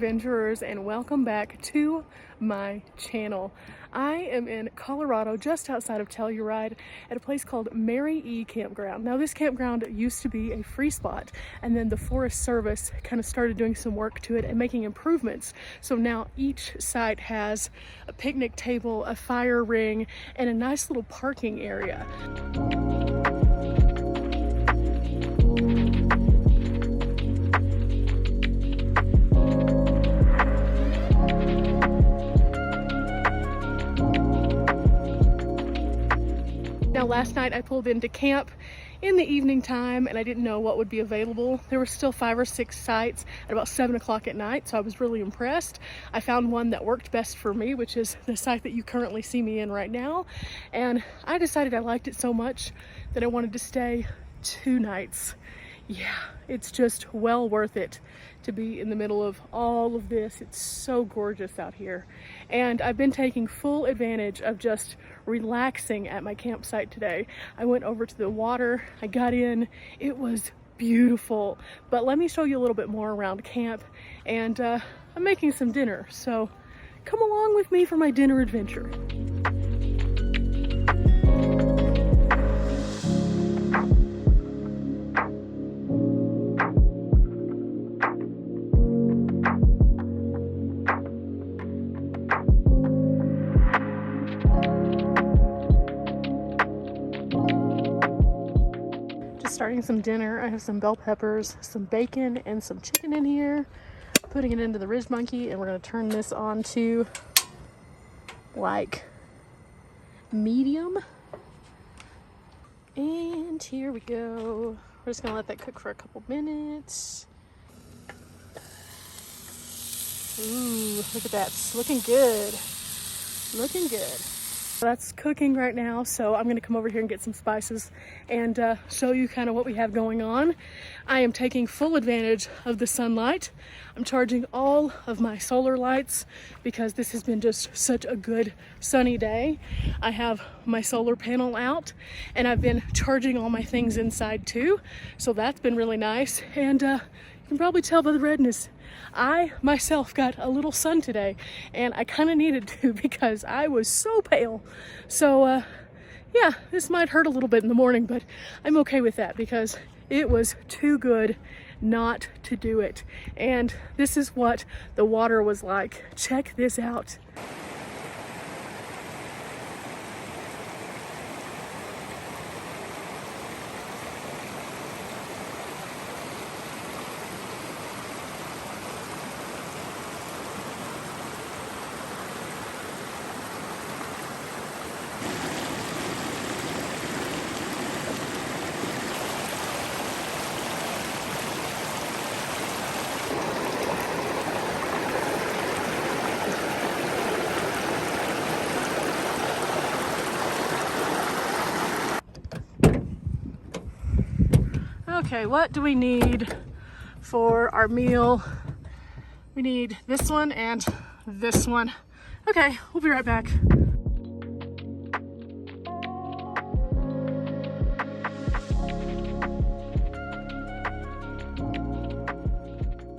adventurers, and welcome back to my channel. I am in Colorado, just outside of Telluride, at a place called Mary E Campground. Now this campground used to be a free spot, and then the Forest Service kind of started doing some work to it and making improvements. So now each site has a picnic table, a fire ring, and a nice little parking area. Now last night I pulled into camp in the evening time and I didn't know what would be available. There were still 5 or 6 sites at about 7 o'clock at night, so I was really impressed. I found one that worked best for me, which is the site that you currently see me in right now. And I decided I liked it so much that I wanted to stay 2 nights. Yeah, it's just well worth it to be in the middle of all of this. It's so gorgeous out here. And I've been taking full advantage of just relaxing at my campsite today. I went over to the water, I got in, it was beautiful. But let me show you a little bit more around camp, and I'm making some dinner. So come along with me for my dinner adventure. Starting some dinner. I have some bell peppers, some bacon, and some chicken in here. Putting it into the Ridge Monkey, and we're going to turn this on to like medium. And here we go. We're just going to let that cook for a couple minutes. Ooh, look at that. It's looking good. Looking good. That's cooking right now, so I'm gonna come over here and get some spices and show you kind of what we have going on. I am taking full advantage of the sunlight. I'm charging all of my solar lights because this has been just such a good sunny day. I have my solar panel out and I've been charging all my things inside too, so that's been really nice. And you can probably tell by the redness, I myself got a little sun today, and I kind of needed to because I was so pale. So yeah, this might hurt a little bit in the morning, but I'm okay with that because it was too good not to do it. And this is what the water was like. Check this out. Okay, what do we need for our meal? We need this one and this one. Okay, we'll be right back.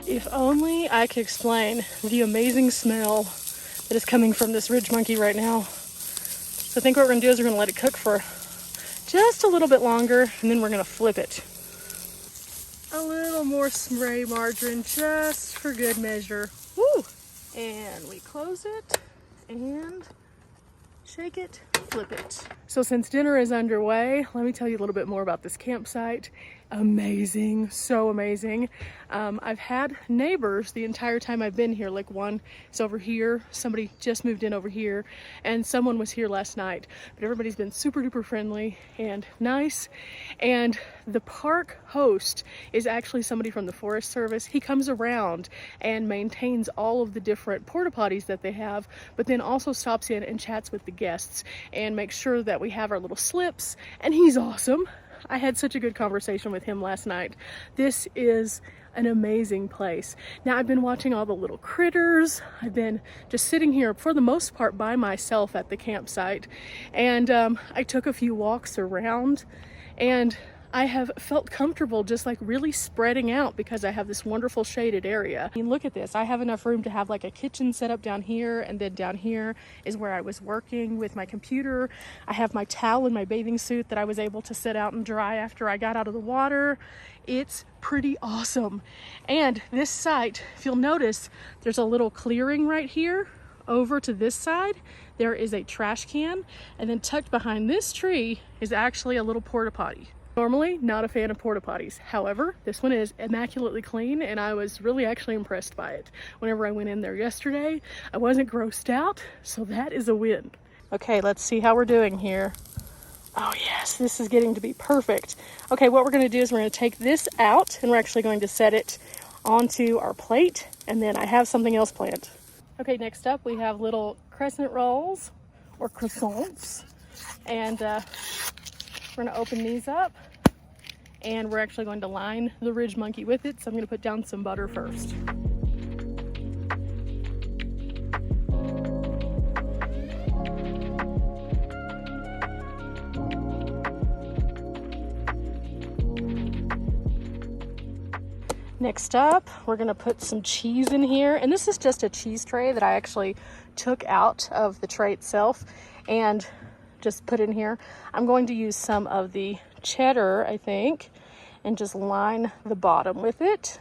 If only I could explain the amazing smell that is coming from this Ridge Monkey right now. So I think what we're gonna do is we're gonna let it cook for just a little bit longer, and then we're gonna flip it. A little more spray margarine just for good measure. Woo! And we close it and shake it, flip it. So since dinner is underway, let me tell you a little bit more about this campsite. Amazing, so amazing. I've had neighbors the entire time I've been here. Like one is over here, somebody just moved in over here, and someone was here last night. But everybody's been super duper friendly and nice. And the park host is actually somebody from the Forest Service. He comes around and maintains all of the different porta potties that they have, but then also stops in and chats with the guests and makes sure that we have our little slips, and he's awesome. I had such a good conversation with him last night. This is an amazing place. Now I've been watching all the little critters. I've been just sitting here for the most part by myself at the campsite, and I took a few walks around, and I have felt comfortable just like really spreading out because I have this wonderful shaded area. I mean, look at this. I have enough room to have like a kitchen set up down here, and then down here is where I was working with my computer. I have my towel and my bathing suit that I was able to sit out and dry after I got out of the water. It's pretty awesome. And this site, if you'll notice, there's a little clearing right here. Over to this side, there is a trash can, and then tucked behind this tree is actually a little porta potty. Normally, not a fan of porta potties. However, this one is immaculately clean, and I was really actually impressed by it. Whenever I went in there yesterday, I wasn't grossed out, so that is a win. Okay, let's see how we're doing here. Oh yes, this is getting to be perfect. Okay, what we're gonna do is we're gonna take this out, and we're actually going to set it onto our plate, and then I have something else planned. Okay, next up we have little crescent rolls, or croissants, and we're gonna open these up, and we're actually going to line the ridge monkey with it. So I'm gonna put down some butter first. Next up, we're gonna put some cheese in here. And this is just a cheese tray that I actually took out of the tray itself and just put in here. I'm going to use some of the cheddar, I think, and just line the bottom with it.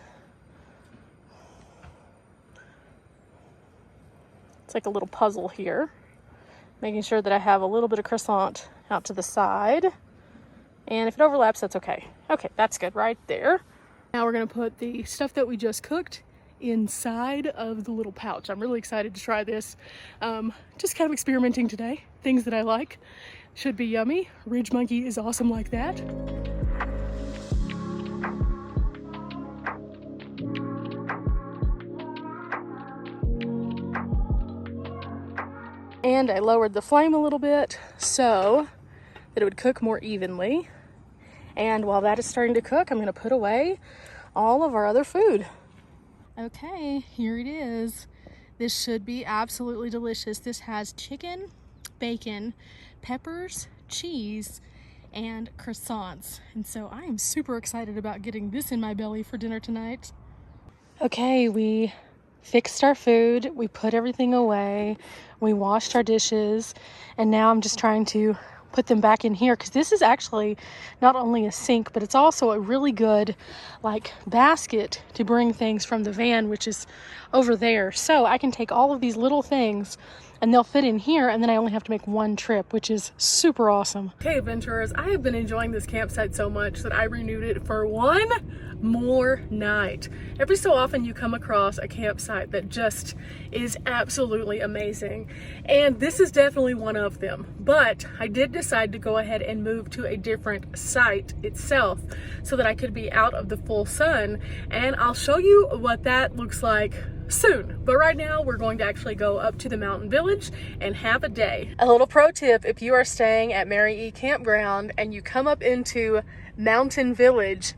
It's like a little puzzle here, making sure that I have a little bit of croissant out to the side. And if it overlaps, that's okay. Okay, that's good right there. Now we're gonna put the stuff that we just cooked inside of the little pouch. I'm really excited to try this. Just kind of experimenting today. Things that I like. Should be yummy. Ridge monkey is awesome like that. And I lowered the flame a little bit so that it would cook more evenly. And while that is starting to cook, I'm gonna put away all of our other food. Okay, here it is. This should be absolutely delicious. This has chicken, bacon, peppers, cheese, and croissants. And so I am super excited about getting this in my belly for dinner tonight. Okay, we fixed our food, we put everything away, we washed our dishes, and now I'm just trying to put them back in here, because this is actually not only a sink, but it's also a really good like basket to bring things from the van, which is over there. So I can take all of these little things and they'll fit in here, and then I only have to make one trip, which is super awesome. Okay, adventurers, I have been enjoying this campsite so much that I renewed it for one more night. Every so often you come across a campsite that just is absolutely amazing, and this is definitely one of them. But I did decide to go ahead and move to a different site itself so that I could be out of the full sun, and I'll show you what that looks like soon. But right now we're going to actually go up to the mountain village and have a day. A little pro tip: if you are staying at Mary E Campground and you come up into Mountain Village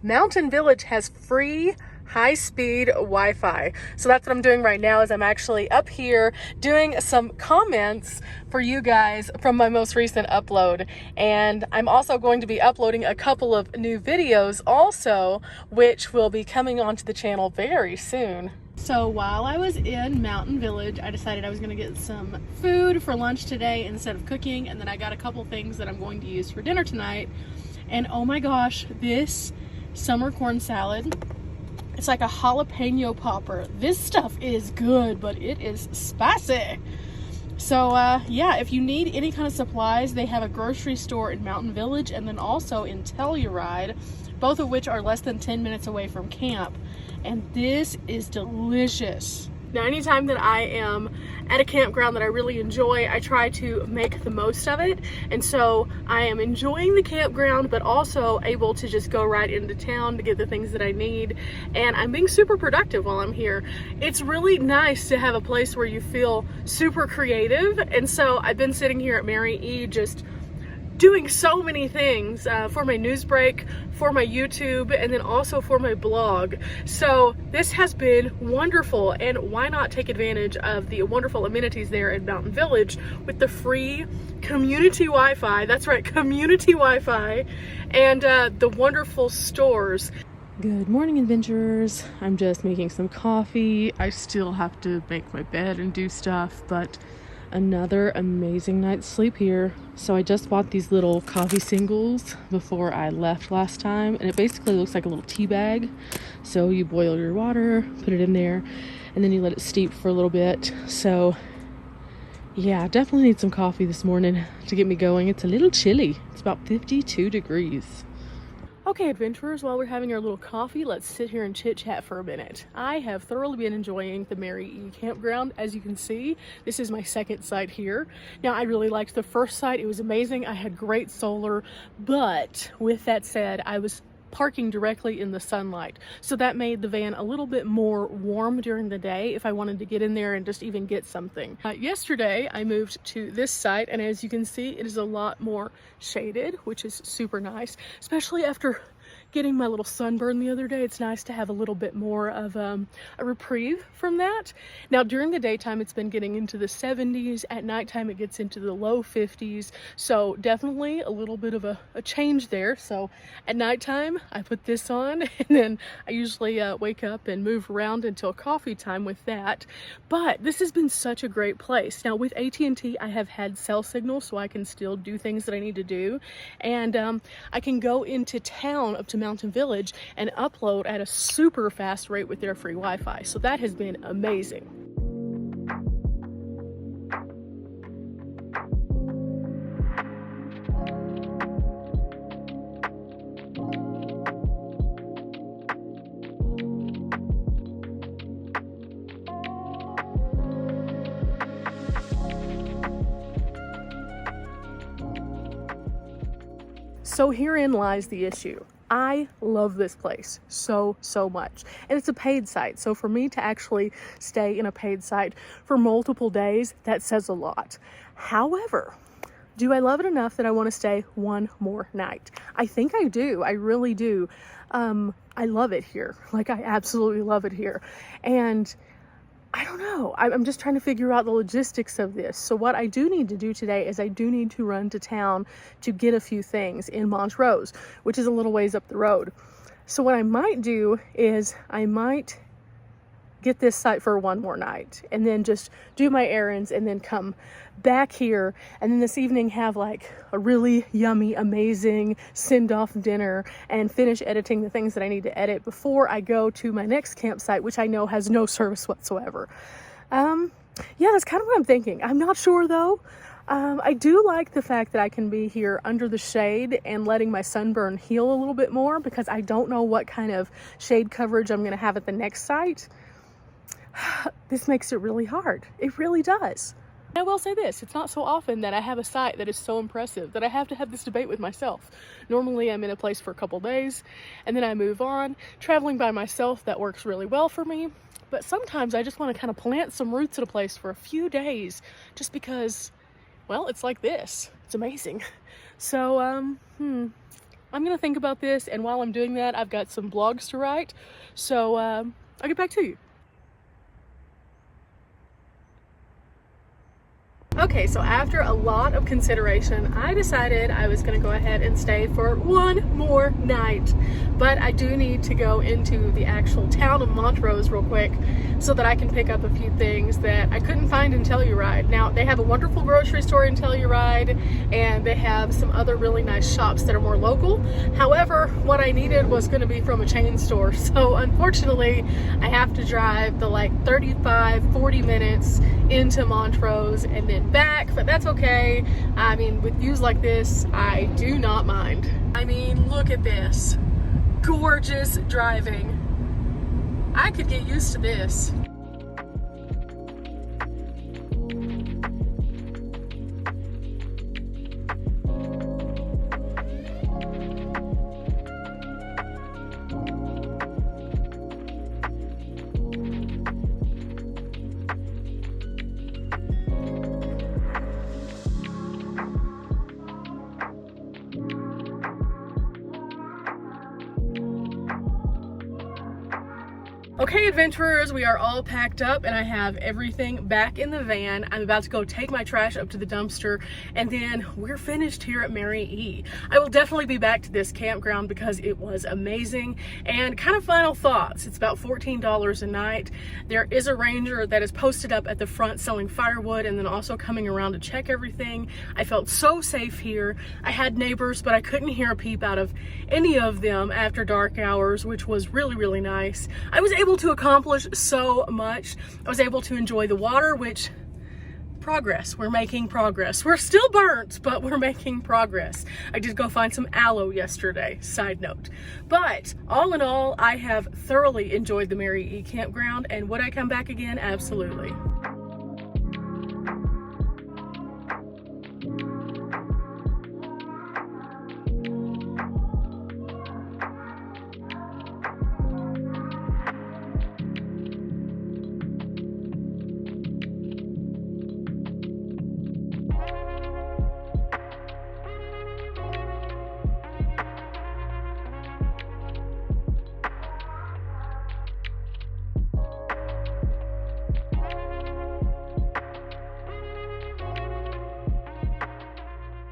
has free high-speed Wi-Fi. So that's what I'm doing right now, is I'm actually up here doing some comments for you guys from my most recent upload. And I'm also going to be uploading a couple of new videos also, which will be coming onto the channel very soon. So while I was in Mountain Village, I decided I was going to get some food for lunch today instead of cooking, and then I got a couple things that I'm going to use for dinner tonight. And oh my gosh, this summer corn salad, it's like a jalapeno popper. This stuff is good, but it is spicy. So yeah, if you need any kind of supplies, they have a grocery store in Mountain Village and then also in Telluride, both of which are less than 10 minutes away from camp. And this is delicious. Now, anytime that I am at a campground that I really enjoy, I try to make the most of it. And so I am enjoying the campground, but also able to just go right into town to get the things that I need. And I'm being super productive while I'm here. It's really nice to have a place where you feel super creative. And so I've been sitting here at Mary E just doing so many things for my news break, for my YouTube, and then also for my blog. So this has been wonderful, and why not take advantage of the wonderful amenities there in Mountain Village with the free community Wi-Fi, that's right, community Wi-Fi, and the wonderful stores. Good morning, adventurers. I'm just making some coffee. I still have to make my bed and do stuff, but another amazing night's sleep here. So I just bought these little coffee singles before I left last time, and it basically looks like a little tea bag. So you boil your water, put it in there, and then you let it steep for a little bit. So yeah, definitely need some coffee this morning to get me going. It's a little chilly. It's about 52 degrees. Okay, adventurers, while we're having our little coffee, let's sit here and chit-chat for a minute. I have thoroughly been enjoying the Mary E Campground. As you can see, this is my second site here. Now, I really liked the first site. It was amazing. I had great solar, but with that said, I was parking directly in the sunlight. So that made the van a little bit more warm during the day if I wanted to get in there and just even get something. Yesterday, I moved to this site, and as you can see, it is a lot more shaded, which is super nice, especially after getting my little sunburn the other day. It's nice to have a little bit more of a reprieve from that. Now, during the daytime, it's been getting into the 70s. At nighttime, it gets into the low 50s. So definitely a little bit of a change there. So at nighttime, I put this on, and then I usually wake up and move around until coffee time with that. But this has been such a great place. Now, with AT&T, I have had cell signal, so I can still do things that I need to do. And I can go into town up to Mountain Village and upload at a super fast rate with their free Wi-Fi. So that has been amazing. So herein lies the issue. I love this place so much, and it's a paid site. So for me to actually stay in a paid site for multiple days, that says a lot. However, do I love it enough that I want to stay one more night? I think I do. I really do. I love it here. Like, I absolutely love it here. And I don't know. I'm just trying to figure out the logistics of this. So what I do need to do today is I do need to run to town to get a few things in Montrose, which is a little ways up the road. So what I might do is I might get this site for one more night and then just do my errands and then come back here, and then this evening have like a really yummy, amazing send-off dinner and finish editing the things that I need to edit before I go to my next campsite, which I know has no service whatsoever. Yeah, that's kind of what I'm thinking. I'm not sure though. I do like the fact that I can be here under the shade and letting my sunburn heal a little bit more, because I don't know what kind of shade coverage I'm going to have at the next site. This makes it really hard. It really does. I will say this, it's not so often that I have a site that is so impressive that I have to have this debate with myself. Normally I'm in a place for a couple days and then I move on. Traveling by myself, that works really well for me. But sometimes I just want to kind of plant some roots at a place for a few days just because, well, it's like this. It's amazing. So, I'm going to think about this, and while I'm doing that, I've got some blogs to write. So, I'll get back to you. Okay, so after a lot of consideration, I decided I was going to go ahead and stay for one more night. But I do need to go into the actual town of Montrose real quick so that I can pick up a few things that I couldn't find in Telluride. Now, they have a wonderful grocery store in Telluride, and they have some other really nice shops that are more local. However, what I needed was going to be from a chain store. So unfortunately, I have to drive the like 35-40 minutes into Montrose and then back, but that's okay. I mean, with views like this, I do not mind. I mean, look at this. Gorgeous driving. I could get used to this. Okay, adventurers, we are all packed up and I have everything back in the van. I'm about to go take my trash up to the dumpster and then we're finished here at Mary E. I will definitely be back to this campground because it was amazing. And kind of final thoughts, it's about $14 a night. There is a ranger that is posted up at the front selling firewood and then also coming around to check everything. I felt so safe here. I had neighbors, but I couldn't hear a peep out of any of them after dark hours, which was really, really nice. I was able to accomplish so much. I was able to enjoy the water, which progress, we're making progress. We're still burnt, but we're making progress. I did go find some aloe yesterday, side note. But all in all, I have thoroughly enjoyed the Mary E Campground, and would I come back again? Absolutely.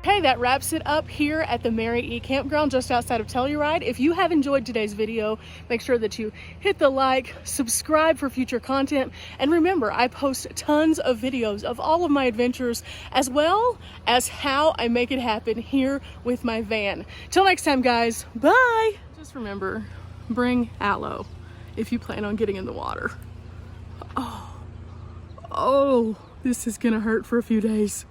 Okay, that wraps it up here at the Mary E Campground just outside of Telluride. If you have enjoyed today's video, make sure that you hit the like, subscribe for future content, and remember, I post tons of videos of all of my adventures as well as how I make it happen here with my van. Till next time, guys, bye! Just remember, bring aloe if you plan on getting in the water. Oh, this is gonna hurt for a few days.